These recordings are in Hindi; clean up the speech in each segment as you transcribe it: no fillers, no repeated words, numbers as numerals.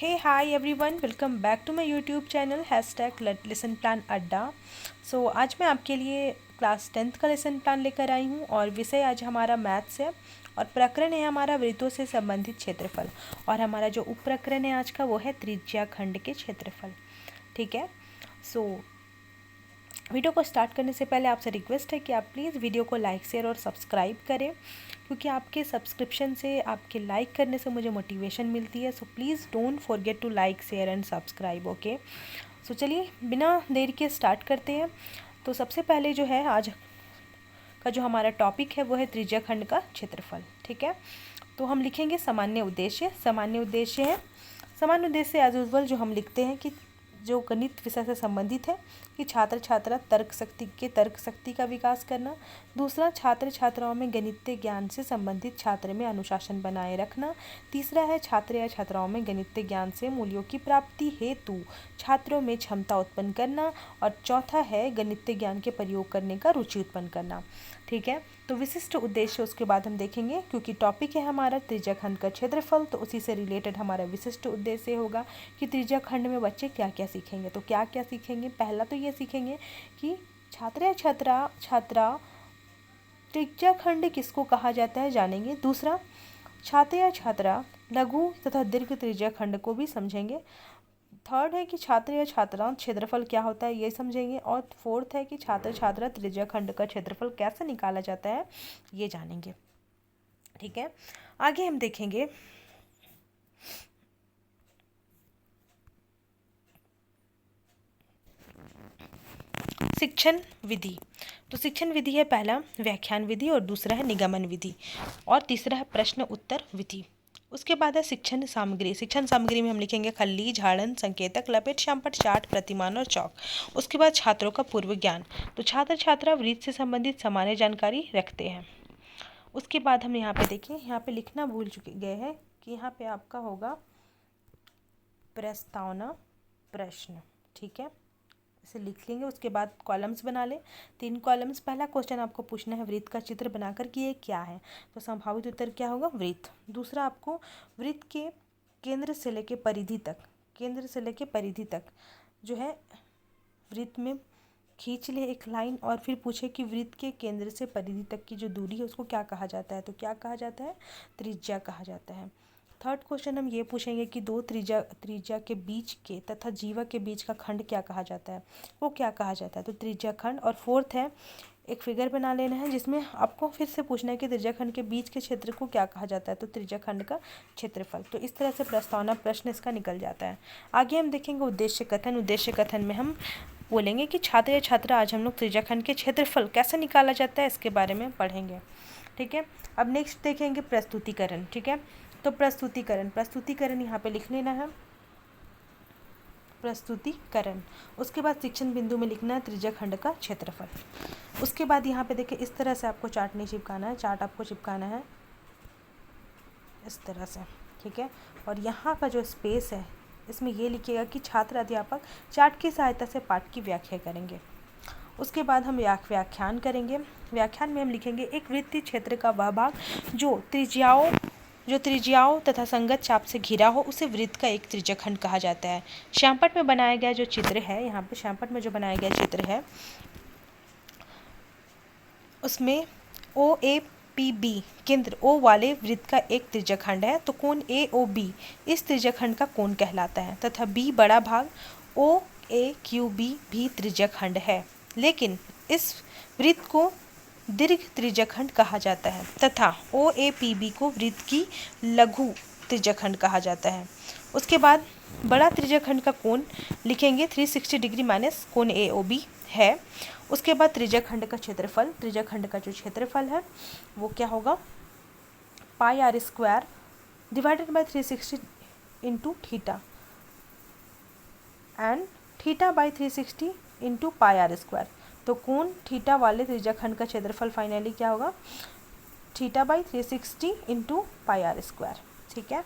Hey hi everyone, welcome back to my YouTube channel #lesson plan Adda. So आज मैं आपके लिए क्लास 10th का लेसन प्लान लेकर आई हूँ और विषय आज हमारा मैथ्स है और प्रकरण है हमारा वृत्तों से संबंधित क्षेत्रफल। और हमारा जो उप प्रकरण है आज का वो है त्रिज्या खंड के क्षेत्रफल। ठीक है। सो वीडियो को स्टार्ट करने से पहले आपसे रिक्वेस्ट है कि आप प्लीज़ वीडियो को लाइक शेयर और सब्सक्राइब करें, क्योंकि आपके सब्सक्रिप्शन से, आपके लाइक करने से मुझे मोटिवेशन मिलती है। So please don't forget to like share and subscribe. Okay. So चलिए बिना देर के स्टार्ट करते हैं। तो सबसे पहले जो है आज का जो हमारा टॉपिक है वो है त्रिज्या खंड का क्षेत्रफल। ठीक है। तो हम लिखेंगे सामान्य उद्देश्य। सामान्य उद्देश्य है, सामान्य उद्देश्य एज यूजुअल जो हम लिखते हैं कि जो गणित विषय से संबंधित है कि छात्र छात्रा तर्क शक्ति का विकास करना। दूसरा, छात्र छात्राओं में गणितीय ज्ञान से संबंधित छात्र में अनुशासन बनाए रखना। तीसरा है छात्र या छात्राओं में गणितीय ज्ञान से मूल्यों की प्राप्ति हेतु छात्रों में क्षमता उत्पन्न करना। और चौथा है गणितीय ज्ञान के प्रयोग करने का रुचि उत्पन्न करना। ठीक है। तो विशिष्ट उद्देश्य उसके बाद हम देखेंगे, क्योंकि टॉपिक है हमारा त्रिज्या खंड का क्षेत्रफल, तो उसी से रिलेटेड हमारा विशिष्ट उद्देश्य होगा कि त्रिज्या खंड में बच्चे क्या क्या सीखेंगे। तो क्या क्या सीखेंगे, पहला तो ये सीखेंगे कि छात्र या छात्रा त्रिज्या खंड किसको कहा जाता है जानेंगे। दूसरा, छात्र या छात्रा लघु तथा दीर्घ त्रिज्या खंड को भी समझेंगे। थर्ड है कि छात्र या छात्रा क्षेत्रफल क्या होता है ये समझेंगे। और फोर्थ है कि छात्र छात्रा त्रिज्या खंड का क्षेत्रफल कैसे निकाला जाता है ये जानेंगे। ठीक है। आगे हम देखेंगे शिक्षण विधि। तो शिक्षण विधि है पहला व्याख्यान विधि और दूसरा है निगमन विधि और तीसरा है प्रश्न उत्तर विधि। उसके बाद है शिक्षण सामग्री। शिक्षण सामग्री में हम लिखेंगे खल्ली, झाड़न, संकेतक, लपेट, श्यामपट्ट, चार्ट, प्रतिमान और चौक। उसके बाद छात्रों का पूर्व ज्ञान। तो छात्र छात्रा वृत्त से संबंधित सामान्य जानकारी रखते हैं। उसके बाद हम यहाँ पे देखें, यहाँ पे लिखना भूल चुके गए हैं कि यहाँ पे आपका होगा प्रस्तावना प्रश्न। ठीक है, इसे लिख लेंगे। उसके बाद कॉलम्स बना लें, 3 कॉलम्स। पहला क्वेश्चन आपको पूछना है वृत्त का चित्र बनाकर कि ये क्या है, तो संभावित उत्तर क्या होगा, वृत्त। दूसरा, आपको वृत्त के केंद्र से लेके परिधि तक जो है वृत्त में खींच ले एक लाइन और फिर पूछे कि वृत्त के केंद्र से परिधि तक की जो दूरी है उसको क्या कहा जाता है। तो क्या कहा जाता है, त्रिज्या कहा जाता है। थर्ड क्वेश्चन हम ये पूछेंगे कि दो त्रिज्या के बीच के तथा जीवा के बीच का खंड क्या कहा जाता है, वो क्या कहा जाता है, तो त्रिज्या खंड। और फोर्थ है एक फिगर बना लेना है जिसमें आपको फिर से पूछना है कि त्रिज्या खंड के बीच के क्षेत्र को क्या कहा जाता है, तो त्रिज्या खंड का क्षेत्रफल। तो इस तरह से प्रस्तावना प्रश्न इसका निकल जाता है। आगे हम देखेंगे उद्देश्य कथन। उद्देश्य कथन में हम बोलेंगे कि छात्र या छात्रा आज हम लोग त्रिज्या खंड के क्षेत्रफल कैसे निकाला जाता है इसके बारे में पढ़ेंगे। ठीक है। अब नेक्स्ट देखेंगे प्रस्तुतिकरण। ठीक है। तो प्रस्तुतिकरण यहाँ पे लिख लेना है प्रस्तुतिकरण। उसके बाद शिक्षण बिंदु में लिखना है त्रिज्या खंड का क्षेत्रफल। उसके बाद यहाँ पे देखिए इस तरह से आपको चार्ट नहीं चिपकाना है, चार्ट आपको चिपकाना है इस तरह से। ठीक है। और यहाँ का जो स्पेस है इसमें ये लिखिएगा कि छात्र अध्यापक चार्ट की सहायता से पाठ की व्याख्या करेंगे। उसके बाद हम व्याख्यान करेंगे। व्याख्यान में हम लिखेंगे एक वृत्तीय क्षेत्र का वह भाग जो त्रिज्याओं तथा संगत चाप से घिरा हो उसे वृत्त का एक त्रिज्याखंड कहा जाता है। श्यामपट्ट में बनाया गया जो चित्र है, यहाँ पे श्यामपट्ट में जो बनाया गया चित्र है उसमें OAPB केंद्र O वाले वृत्त का एक त्रिज्याखंड है। तो कोण AOB इस त्रिज्याखंड का कोण कहलाता है तथा B बड़ा भाग OAQB भी त्रिज्याखंड है, लेकिन इस वृत्त को दीर्घ त्रिज्याखंड कहा जाता है तथा OAPB को वृत्त की लघु त्रिज्याखंड कहा जाता है। उसके बाद बड़ा त्रिज्याखंड का कोण लिखेंगे 360 डिग्री माइनस कोण AOB है। उसके बाद त्रिज्याखंड का क्षेत्रफल, त्रिज्याखंड का जो क्षेत्रफल है वो क्या होगा, πr² divided by 360 into theta and theta by 360 into πr²। तो कोण थीटा वाले त्रिज्याखंड का क्षेत्रफल फाइनली क्या होगा, थीटा बाई 360 इंटू πr²। ठीक है।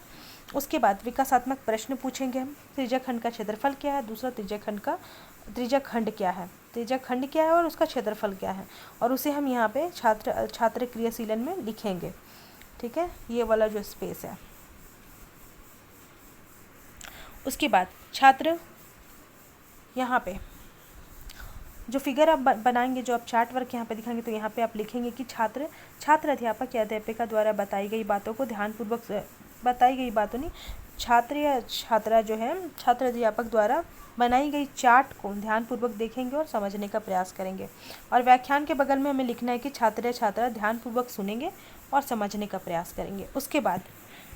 उसके बाद विकासात्मक प्रश्न पूछेंगे हम। त्रिज्याखंड का क्षेत्रफल क्या है, दूसरा त्रिज्याखंड क्या है और उसका क्षेत्रफल क्या है, और उसे हम यहाँ पे छात्र क्रियाशीलन में लिखेंगे। ठीक है, ये वाला जो स्पेस है। उसके बाद छात्र यहाँ पे जो फिगर आप बनाएंगे, जो आप चार्ट वर्क यहाँ पे दिखाएंगे, तो यहाँ पे आप लिखेंगे कि छात्र अध्यापक या अध्यापिका द्वारा बताई गई बातों को ध्यानपूर्वक, बताई गई बातों नहीं, छात्र या छात्रा जो है छात्र अध्यापक द्वारा बनाई गई चार्ट को ध्यानपूर्वक देखेंगे और समझने का प्रयास करेंगे। और व्याख्यान के बगल में हमें लिखना है कि छात्र या छात्रा ध्यानपूर्वक सुनेंगे और समझने का प्रयास करेंगे। उसके बाद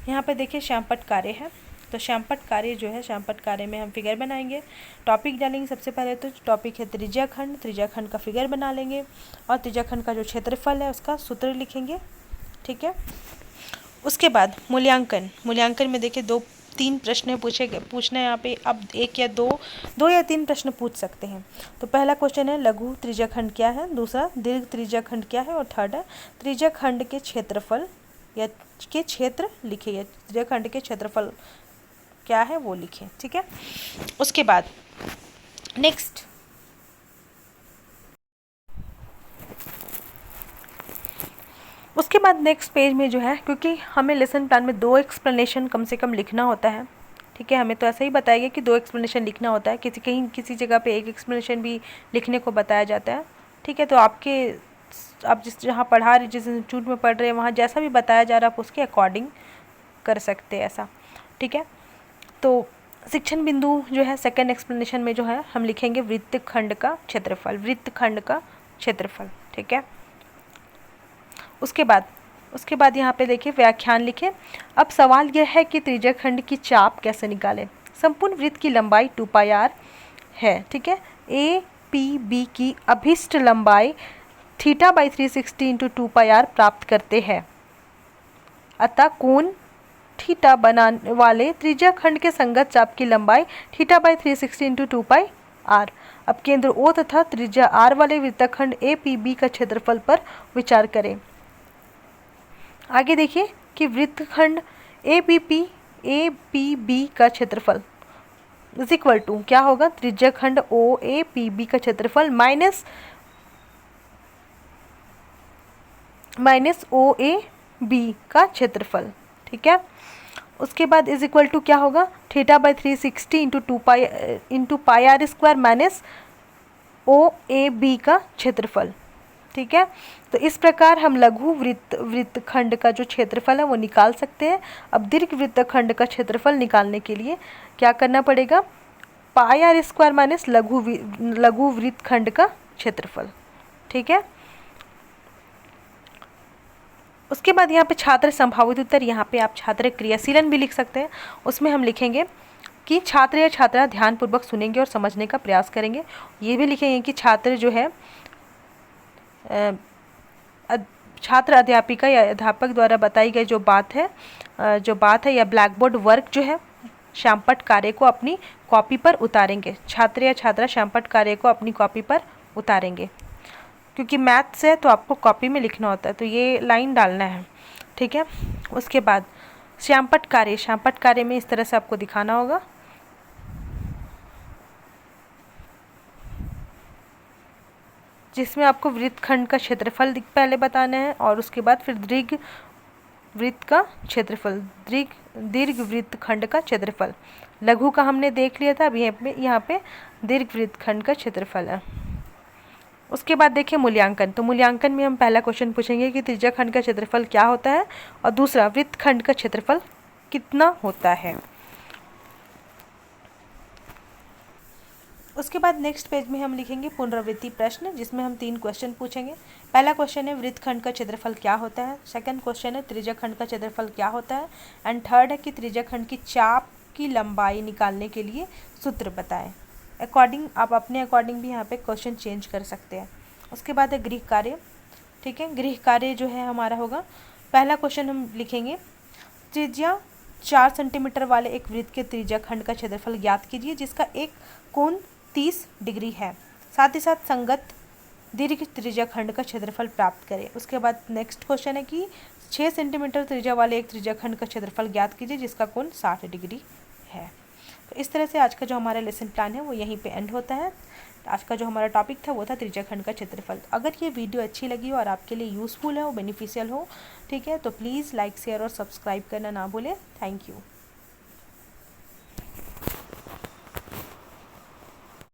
यहाँ पे देखिए श्यामपट्ट कार्य है, तो श्यामपट्ट कार्य जो है, श्यामपट्ट कार्य में हम फिगर बनाएंगे, टॉपिक डालेंगे। सबसे पहले तो टॉपिक है त्रिज्या खंड, त्रिज्या खंड का फिगर बना लेंगे और त्रिज्या खंड का जो क्षेत्रफल है उसका सूत्र लिखेंगे, ठीक है। उसके बाद मूल्यांकन, मूल्यांकन में देखिए 2-3 प्रश्न पूछना है यहाँ पे। अब 1 या 2 या 3 प्रश्न पूछ सकते हैं। तो पहला क्वेश्चन है लघु त्रिज्या खंड क्या है, दूसरा दीर्घ त्रिज्या खंड क्या है, और थर्ड है त्रिज्या खंड के क्षेत्रफल या के क्षेत्र लिखे, या त्रिज्या खंड के क्षेत्रफल क्या है वो लिखें, ठीक है। उसके बाद नेक्स्ट पेज में जो है, क्योंकि हमें लेसन प्लान में 2 एक्सप्लेनेशन कम से कम लिखना होता है, ठीक है। हमें तो ऐसा ही बताया गया कि 2 एक्सप्लेनेशन लिखना होता है, किसी जगह पे 1 एक्सप्लेनेशन भी लिखने को बताया जाता है, ठीक है। तो आप जहाँ पढ़ा रहे, जिस इंस्टीट्यूट में पढ़ रहे हैं, वहाँ जैसा भी बताया जा रहा है आप उसके अकॉर्डिंग कर सकते हैं ऐसा, ठीक है। तो शिक्षण बिंदु जो है सेकंड एक्सप्लेनेशन में जो है हम लिखेंगे वृत्तखंड का क्षेत्रफल, वृत्तखंड का क्षेत्रफल, ठीक है। उसके बाद यहाँ पे देखिए व्याख्यान लिखें। अब सवाल यह है कि त्रिज्याखंड की चाप कैसे निकालें। संपूर्ण वृत्त की लंबाई 2πr है, ठीक है। APB की अभिष्ट लंबाई θ/360 × 2πr प्राप्त करते हैं। अतः कोण थीटा बनाने वाले त्रिज्याखंड के संगत चाप की लंबाई θ/360 × 2πr। अब केंद्र O तथा त्रिज्या r वाले वृत्तखंड APB का क्षेत्रफल पर विचार करें। आगे देखिए कि वृत्तखंड APB का क्षेत्रफल इज इक्वल टू क्या होगा, त्रिज्याखंड OAPB का क्षेत्रफल माइनस OAB का क्षेत्रफल, ठीक है। उसके बाद इज इक्वल टू क्या होगा, θ/360 × πr² माइनस OAB का क्षेत्रफल, ठीक है। तो इस प्रकार हम लघु वृत्तखंड का जो क्षेत्रफल है वो निकाल सकते हैं। अब दीर्घ वृत्तखंड का क्षेत्रफल निकालने के लिए क्या करना पड़ेगा, πr² माइनस लघु वृत्तखंड का क्षेत्रफल, ठीक है। उसके बाद यहाँ पे छात्र संभावित उत्तर, यहाँ पे आप छात्र क्रियाशीलन भी लिख सकते हैं। उसमें हम लिखेंगे कि छात्र या छात्रा ध्यानपूर्वक सुनेंगे और समझने का प्रयास करेंगे। ये भी लिखेंगे कि छात्र जो है छात्र अध्यापिका या अध्यापक द्वारा बताई गई जो बात है या ब्लैक बोर्ड वर्क जो है श्यामपट्ट कार्य को अपनी कॉपी पर उतारेंगे। छात्र या छात्रा श्यामपट्ट कार्य को अपनी कॉपी पर उतारेंगे, क्योंकि मैथ्स है तो आपको कॉपी में लिखना होता है, तो ये लाइन डालना है, ठीक है। उसके बाद श्यामपट्ट कार्य में इस तरह से आपको दिखाना होगा। जिसमें आपको वृत्तखंड का क्षेत्रफल पहले बताना है और उसके बाद फिर दीर्घ वृत्त का क्षेत्रफल, दीर्घ वृत्तखंड का क्षेत्रफल। लघु का हमने देख लिया था, अब यहाँ पे दीर्घ वृत्तखंड का क्षेत्रफल है। उसके बाद देखिए मूल्यांकन, तो मूल्यांकन में हम पहला क्वेश्चन पूछेंगे कि त्रिज्याखंड का क्षेत्रफल क्या होता है और दूसरा वृत्तखंड का क्षेत्रफल कितना होता है। उसके बाद नेक्स्ट पेज में हम लिखेंगे पुनरावृत्ति प्रश्न, जिसमें हम 3 क्वेश्चन पूछेंगे। पहला क्वेश्चन है वृत्तखंड का क्षेत्रफल क्या होता है, सेकंड क्वेश्चन है त्रिज्याखंड का क्षेत्रफल क्या होता है, एंड थर्ड है कि त्रिज्याखंड की चाप की लंबाई निकालने के लिए सूत्र बताएं। आप अपने अकॉर्डिंग भी यहाँ पे क्वेश्चन चेंज कर सकते हैं। उसके बाद है गृह कार्य, ठीक है। गृह कार्य जो है हमारा होगा, पहला क्वेश्चन हम लिखेंगे त्रिज्या 4 सेंटीमीटर वाले एक वृत्त के त्रिज्याखंड का क्षेत्रफल ज्ञात कीजिए जिसका एक कोण 30 डिग्री है, साथ ही साथ संगत दीर्घ त्रिज्याखंड का क्षेत्रफल प्राप्त करें। उसके बाद नेक्स्ट क्वेश्चन है कि 6 सेंटीमीटर त्रिज्या वाले एक त्रिज्याखंड का क्षेत्रफल ज्ञात कीजिए जिसका कोण 60 डिग्री है। तो इस तरह से आज का जो हमारा लेसन प्लान है वो यहीं पे एंड होता है। आज का जो हमारा टॉपिक था वो था त्रिज्याखंड का क्षेत्रफल। अगर ये वीडियो अच्छी लगी और आपके लिए यूज़फुल है, वो बेनिफिशियल हो, ठीक है, तो प्लीज़ लाइक शेयर और सब्सक्राइब करना ना भूलें। Thank you.